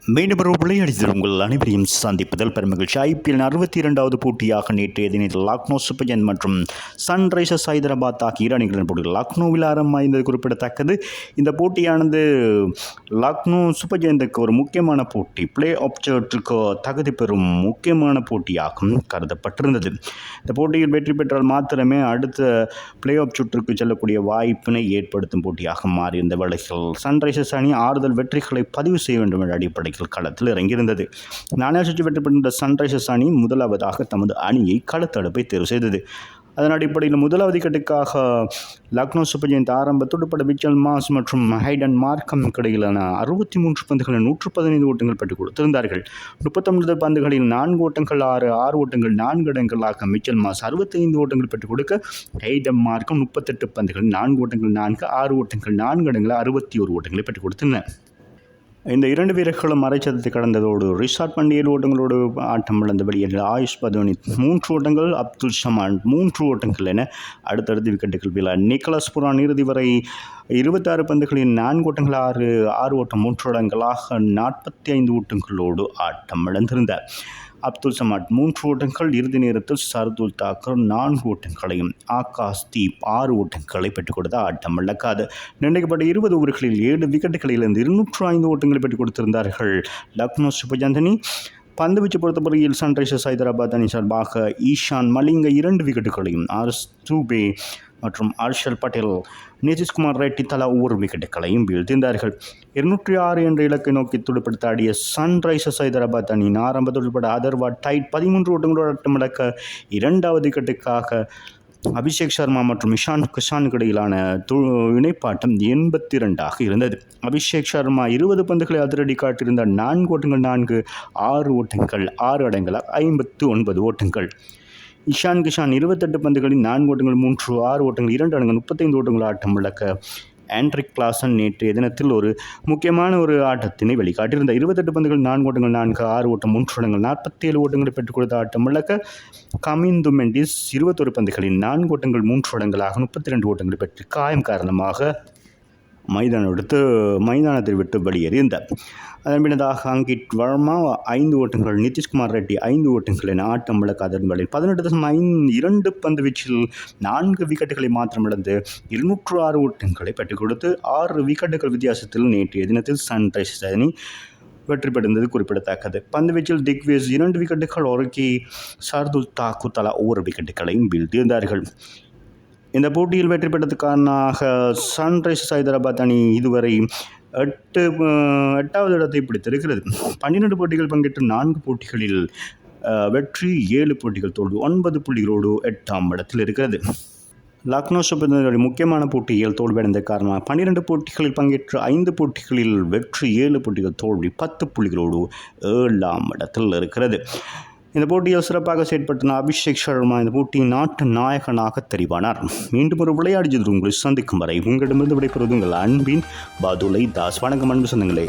மீண்டும் ஒரு விளையாடிகள் உங்கள் அனைவரையும் சந்திப்பதில் பெருமகிழ்ச்சி. ஐபிஎல் 62வது போட்டியாக நேற்றைய தினத்தில் லக்னோ சூப்பர் ஜெயன்ட் மற்றும் சன்ரைசர்ஸ் ஹைதராபாத் ஆகிய இரு அணிகளின் போட்டிகள் லக்னோவில் ஆரம்பமாயிருந்தது குறிப்பிடத்தக்கது. இந்த போட்டியானது லக்னோ சூப்பர் ஜெயண்ட்டுக்கு ஒரு முக்கியமான போட்டி, பிளே ஆஃப் சுற்றுக்கு தகுதி பெறும் முக்கியமான போட்டியாகவும் கருதப்பட்டிருந்தது. இந்த போட்டியில் வெற்றி பெற்றால் மாத்திரமே அடுத்த பிளே ஆஃப் சுற்றுக்கு செல்லக்கூடிய வாய்ப்பினை ஏற்படுத்தும் போட்டியாக மாறியிருந்த வேளையில் சன்ரைசர்ஸ் அணி ஆறுதல் வெற்றிகளை பதிவு செய்ய வேண்டும் என்ற அடிப்படையில் களத்தில் இறங்கியிருந்தது. 4 சுற்று வெற்றி பெற்ற சன்ரைசர்ஸ் அணி முதலாவதாக தமது அணியை களத்தடுப்பை தேர்வு செய்தது. அதன் அடிப்படையில் முதலாவது விக்கெட்டுக்காக லக்னோ சூப்பர் ஜெயண்ட் ஆரம்ப துடுப்பாட்ட மிச்சல் மார்ஷ் மற்றும் ஹைடன் மார்க்கம் இடையிலான 63 பந்துகளில் 115 ஓட்டங்கள் பெற்றுக் கொடுத்திருந்தார்கள். 39 பந்துகளில் 4 ஓட்டங்கள் 6 ஓட்டங்கள் 4 இடங்களாக மிச்சல் மார்ஷ் 65 ஓட்டங்கள் பெற்றுக் கொடுக்க, ஹைடன் மார்க்கம் 38 பந்துகளில் 4 ஓட்டங்கள் 6 ஓட்டங்கள் 4 இடங்களில் 61 ஓட்டங்களை பெற்றுக் கொடுத்தனர். இந்த இரண்டு வீரர்களும் அரைச்சதத்தை கடந்ததோடு ரிஷாட் பண்ட் 7 ஓட்டங்களோடு ஆட்டம் இழந்த வெளியில் ஆயுஷ் பதோனி 3 ஓட்டங்கள், அப்துல் சமான் 3 ஓட்டங்கள் என அடுத்தடுத்து விக்கெட்டுகள் வீழ நிக்கலஸ் புரான் இறுதி வரை 26 பந்துகளில் 4 ஓட்டங்கள் 6 ஓட்டம் 3 இடங்களாக 45 ஓட்டங்களோடு ஆட்டம் இழந்திருந்தார். அப்துல் சமாட் 3 ஓட்டங்கள், இறுதி நேரத்தில் சர்துல் தாக்கர் 4 ஓட்டங்களையும் ஆகாஷ் தீப் 6 ஓட்டங்களை பெற்றுக் கொடுத்த ஆட்டம் இழக்காது. நிர்ணயிக்கப்பட்ட 20 ஓவர்களில் 7 விக்கெட்டுகளிலிருந்து 205 ஓட்டங்களை பெற்றுக் கொடுத்திருந்தார்கள் லக்னோ சூப்பர் ஜெயண்ட் அணி. பந்துவீச்சு பொறுத்தவரையில் சன்ரைசர்ஸ் ஹைதராபாத் அணி சார்பாக ஈஷான் மலிங்க 2 விக்கெட்டுகளையும், ஆர்எஸ் தூபே மற்றும் ஹர்ஷல் பட்டேல், நிதிஷ்குமார் ரெட்டி தலா ஒவ்வொரு விக்கெட்டுகளையும் வீழ்த்திருந்தார்கள். 206 என்ற இலக்கை நோக்கி துடுப்படுத்த ஆடிய சன்ரைசர்ஸ் ஹைதராபாத் அணியின் ஆரம்ப துடுப்பாட்ட அதர்வா டைட் 13 ஓட்டங்களோடு ஆட்டமிழக்க, இரண்டாவது விக்கெட்டுக்காக அபிஷேக் சர்மா மற்றும் இஷான் கிஷானுக்கு இடையிலான இணைப்பாட்டம் 82 இருந்தது. அபிஷேக் சர்மா 20 பந்துகளை அதிரடி காட்டியிருந்த 4 ஓட்டங்கள் 4, 6 ஓட்டங்கள் 6 அடங்கல 59 ஓட்டங்கள். இஷான் கிஷான் 28 பந்துகளில் 4 ஓட்டங்கள் 3, 6 ஓட்டங்கள் 2 அடங்கல் 35 ஓட்டங்கள் ஆட்டம் இழக்க, ஆண்ட்ரிக் கிளாசன் நேற்றைய தினத்தில் ஒரு முக்கியமான ஒரு ஆட்டத்தினை வெளிக்காட்டியிருந்த 28 பந்துகள் 4 ஓட்டங்கள் 4, 6 ஓட்டம் 3 இடங்கள் 47 ஓட்டங்களை பெற்றுக் கொடுத்த ஆட்டம் இழக்க, கமிந்து மெண்டிஸ் 21 பந்துகளில் 4 ஓட்டங்கள் 3 இடங்களாக 32 ஓட்டங்களை பெற்று காயம் காரணமாக மைதானத்தை விட்டு வெளியேறியிருந்தார். அதன் பின்னதாக அங்கிட் வர்மா 5 ஓட்டங்கள், நிதிஷ்குமார் ரெட்டி 5 ஓட்டங்கள் என ஆட்டம் இழக்காத வேளையில் 18.2 பந்து வீச்சில் 4 விக்கெட்டுகளை மாத்திரம் இழந்து 206 ஓட்டங்களை பெற்றுக் கொடுத்து 6 விக்கெட்டுகள் வித்தியாசத்தில் நேற்றைய தினத்தில் சன்ரைசர்ஸ் அணி வெற்றி பெறுந்தது குறிப்பிடத்தக்கது. பந்து வீச்சில் திக்வேஸ் 2 விக்கெட்டுகள், ஒருக்கி சர்துல் தாக்கூர் தலா ஒவ்வொரு விக்கெட்டுகளையும் வீழ்த்தியிருந்தார்கள். இந்த போட்டியில் வெற்றி பெற்றதுக்கான சன்ரைசர்ஸ் ஹைதராபாத் அணி இதுவரை 8வது இடத்தை பிடித்திருக்கிறது. 12 போட்டிகள் பங்கேற்ற 4 போட்டிகளில் வெற்றி, 7 போட்டிகள் தோல்வி, 9 புள்ளிகளோடு 8ஆம் இடத்தில் இருக்கிறது. லக்னோ சூப்பர் ஜெயண்ட் முக்கியமான போட்டியில் தோல்வியடைந்த காரணமாக 12 போட்டிகளில் பங்கேற்ற 5 போட்டிகளில் வெற்றி, 7 போட்டிகள் தோல்வி, 10 புள்ளிகளோடு 7ஆம் இடத்தில் இருக்கிறது. இந்த போட்டியில் சிறப்பாக செயற்பட்ட அபிஷேக் சர்மா இந்த போட்டியின் நாட்டு நாயகனாக தெரிவானார். மீண்டும் ஒரு விளையாடி உங்களை சந்திக்கும் வரை உங்களிடமிருந்து விடைபெறுவது உங்கள் அன்பின் பாதுலை தாஸ். வணக்கம் அன்பு சொந்தங்களே.